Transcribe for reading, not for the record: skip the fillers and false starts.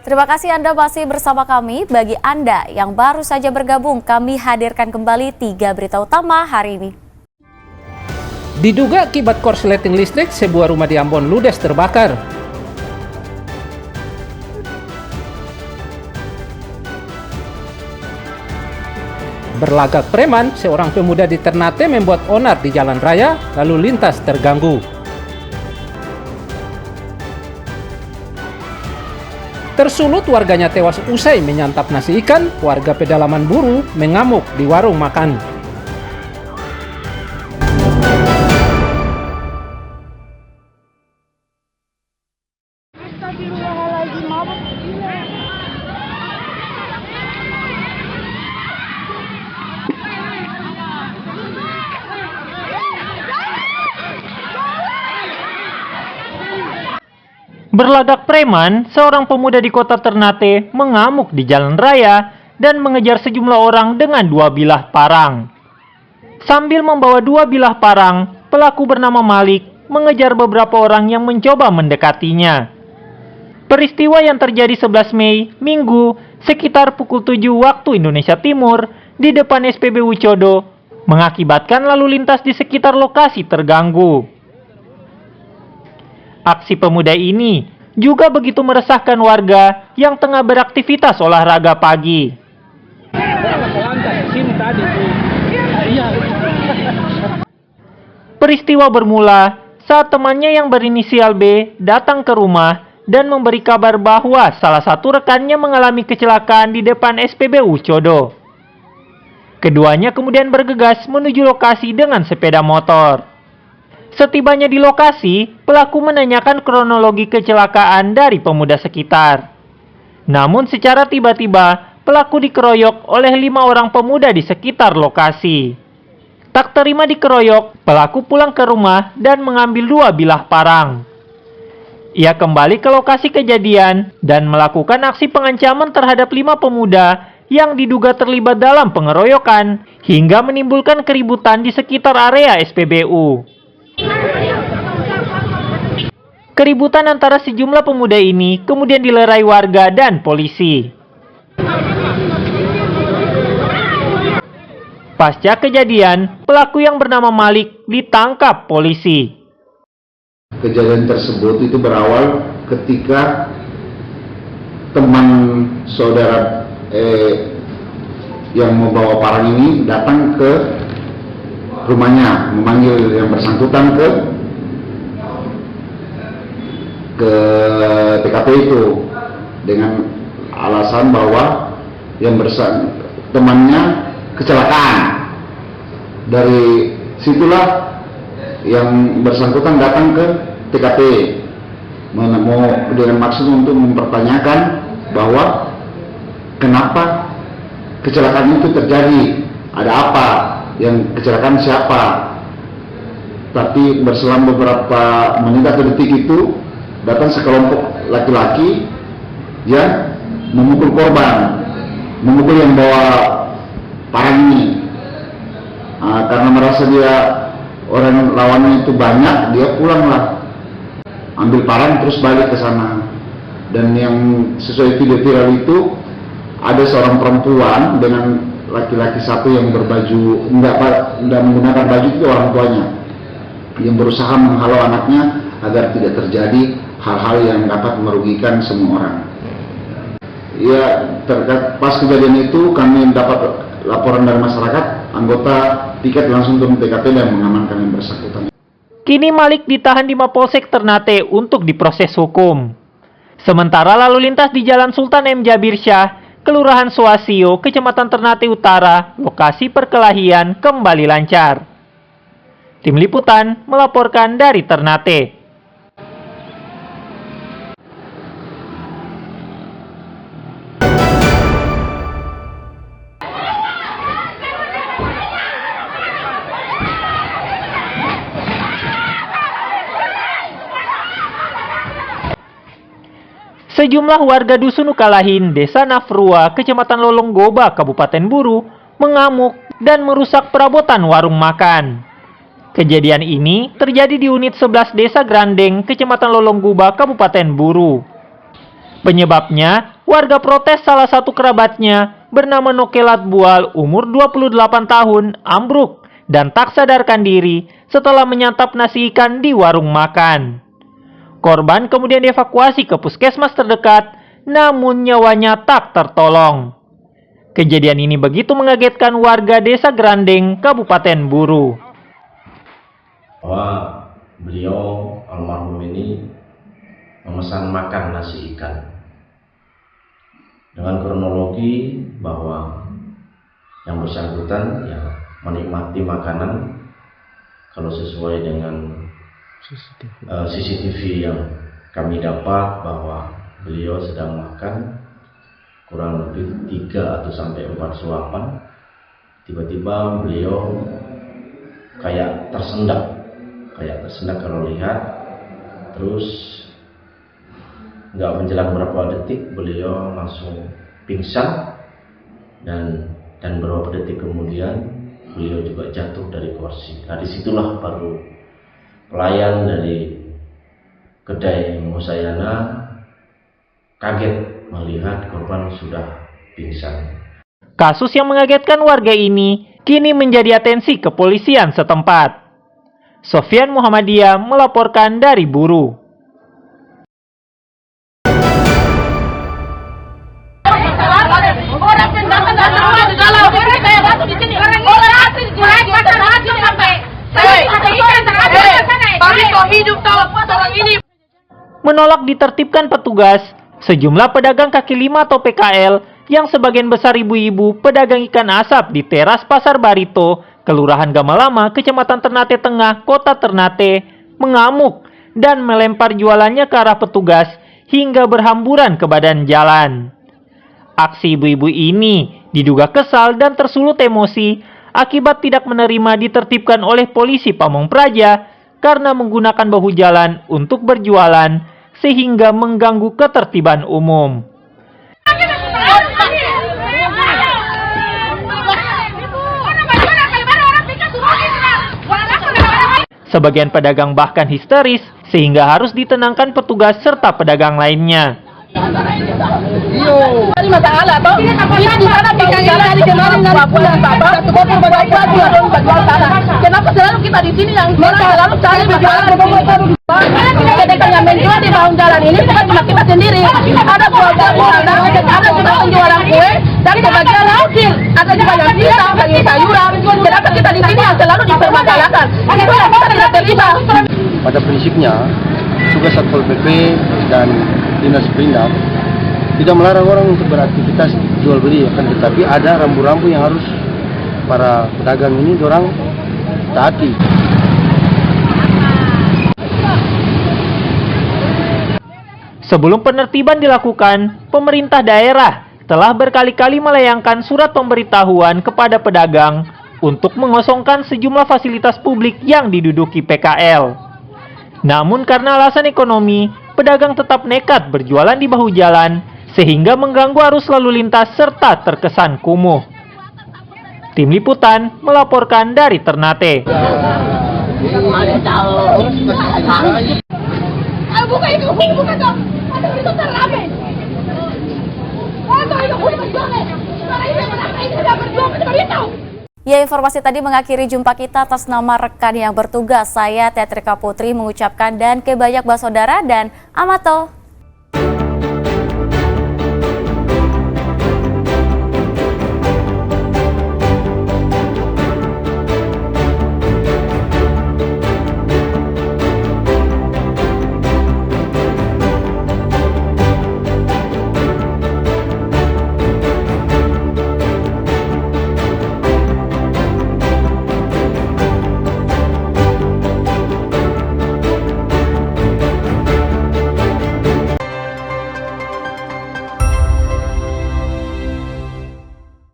Terima kasih Anda masih bersama kami. Bagi Anda yang baru saja bergabung, kami hadirkan kembali 3 berita utama hari ini. Diduga akibat korsleting listrik, sebuah rumah di Ambon ludes terbakar. Berlagak preman, seorang pemuda di Ternate membuat onar di jalan raya, lalu lintas terganggu. Tersulut warganya tewas usai menyantap nasi ikan, warga pedalaman Buru mengamuk di warung makan. Berlagak preman, seorang pemuda di kota Ternate mengamuk di jalan raya dan mengejar sejumlah orang dengan 2 bilah parang. Sambil membawa 2 bilah parang, pelaku bernama Malik mengejar beberapa orang yang mencoba mendekatinya. Peristiwa yang terjadi 11 Mei, Minggu, sekitar pukul 7 waktu Indonesia Timur, di depan SPBU Codo, mengakibatkan lalu lintas di sekitar lokasi terganggu. Aksi pemuda ini juga begitu meresahkan warga yang tengah beraktivitas olahraga pagi. Peristiwa bermula saat temannya yang berinisial B datang ke rumah dan memberi kabar bahwa salah satu rekannya mengalami kecelakaan di depan SPBU Codo. Keduanya kemudian bergegas menuju lokasi dengan sepeda motor. Setibanya di lokasi, pelaku menanyakan kronologi kecelakaan dari pemuda sekitar. Namun secara tiba-tiba, pelaku dikeroyok oleh 5 orang pemuda di sekitar lokasi. Tak terima dikeroyok, pelaku pulang ke rumah dan mengambil 2 bilah parang. Ia kembali ke lokasi kejadian dan melakukan aksi pengancaman terhadap 5 pemuda yang diduga terlibat dalam pengeroyokan hingga menimbulkan keributan di sekitar area SPBU. Keributan antara sejumlah pemuda ini kemudian dilerai warga dan polisi. Pasca kejadian, pelaku yang bernama Malik ditangkap polisi. Kejadian tersebut itu berawal ketika teman saudara yang membawa parang ini datang ke rumahnya, memanggil yang bersangkutan ke TKP itu dengan alasan bahwa yang temannya kecelakaan. Dari situlah yang bersangkutan datang ke TKP mau dengan maksud untuk mempertanyakan bahwa kenapa kecelakaan itu terjadi, ada apa, yang kecelakaan siapa. Tapi berselang beberapa menit atau detik itu datang sekelompok laki-laki yang memukul korban, memukul yang bawa parang ini. Karena merasa dia orang lawannya itu banyak, dia pulanglah ambil parang terus balik ke sana. Dan yang sesuai video viral itu ada seorang perempuan dengan laki-laki satu yang berbaju tidak menggunakan baju, itu orang tuanya yang berusaha menghalau anaknya agar tidak terjadi hal-hal yang dapat merugikan semua orang. Ya, terkait pas kejadian itu kami dapat laporan dari masyarakat, anggota piket langsung turun TKP dan mengamankan yang bersangkutan. Kini Malik ditahan di Mapolsek Ternate untuk diproses hukum. Sementara lalu lintas di Jalan Sultan M. Jabir Syah, Kelurahan Suasio, Kecamatan Ternate Utara, lokasi perkelahian kembali lancar. Tim Liputan melaporkan dari Ternate. Sejumlah warga Dusun Ukalahin, Desa Nafrua, Kecamatan Lolonggoba, Kabupaten Buru, mengamuk dan merusak perabotan warung makan. Kejadian ini terjadi di unit 11 Desa Grandeng, Kecamatan Lolonggoba, Kabupaten Buru. Penyebabnya, warga protes salah satu kerabatnya bernama Nokelat Bual umur 28 tahun ambruk dan tak sadarkan diri setelah menyantap nasi ikan di warung makan. Korban kemudian dievakuasi ke puskesmas terdekat, namun nyawanya tak tertolong. Kejadian ini begitu mengagetkan warga Desa Grandeng, Kabupaten Buru. Bahwa beliau almarhum ini memesan makan nasi ikan dengan kronologi bahwa yang bersangkutan ya menikmati makanan kalau sesuai dengan CCTV yang kami dapat bahwa beliau sedang makan kurang lebih 3 atau sampai 4 suapan. Tiba-tiba beliau kayak tersendak kalau lihat, terus nggak menjelang berapa detik beliau langsung pingsan dan beberapa detik kemudian beliau juga jatuh dari kursi. Nah disitulah baru pelayan dari kedai Musayana kaget melihat korban sudah pingsan. Kasus yang mengagetkan warga ini kini menjadi atensi kepolisian setempat. Sofyan Muhammadiyah melaporkan dari Buru. Menolak ditertibkan petugas, sejumlah pedagang kaki lima atau PKL yang sebagian besar ibu-ibu pedagang ikan asap di teras Pasar Barito, Kelurahan Gamalama, Kecamatan Ternate Tengah, Kota Ternate, mengamuk dan melempar jualannya ke arah petugas hingga berhamburan ke badan jalan. Aksi ibu-ibu ini diduga kesal dan tersulut emosi akibat tidak menerima ditertibkan oleh polisi Pamong Praja karena menggunakan bahu jalan untuk berjualan sehingga mengganggu ketertiban umum. Sebagian pedagang bahkan histeris sehingga harus ditenangkan petugas serta pedagang lainnya. Kenapa selalu kita di sini yang selalu cari masalah? Yang menjual di bawah jalan ini bukan cuma kita sendiri. Ada keluarga orang, ada juga penjualan kue dan sebagian hasil. Ada juga yang pisang, bagi sayuran. Kenapa kita di sini yang selalu dipermasalahkan? Itu yang kita tidak terima. Pada prinsipnya, tugas Satpol PP dan Dinas Perindak tidak melarang orang untuk beraktivitas jual beli, akan tetapi ada rambu-rambu yang harus para pedagang ini dorang taati. Sebelum penertiban dilakukan, pemerintah daerah telah berkali-kali melayangkan surat pemberitahuan kepada pedagang untuk mengosongkan sejumlah fasilitas publik yang diduduki PKL. Namun karena alasan ekonomi, pedagang tetap nekat berjualan di bahu jalan sehingga mengganggu arus lalu lintas serta terkesan kumuh. Tim Liputan melaporkan dari Ternate. Ya, informasi tadi mengakhiri jumpa kita. Atas nama rekan yang bertugas, saya Teatrika Putri mengucapkan dan kebanyak saudara dan Amato.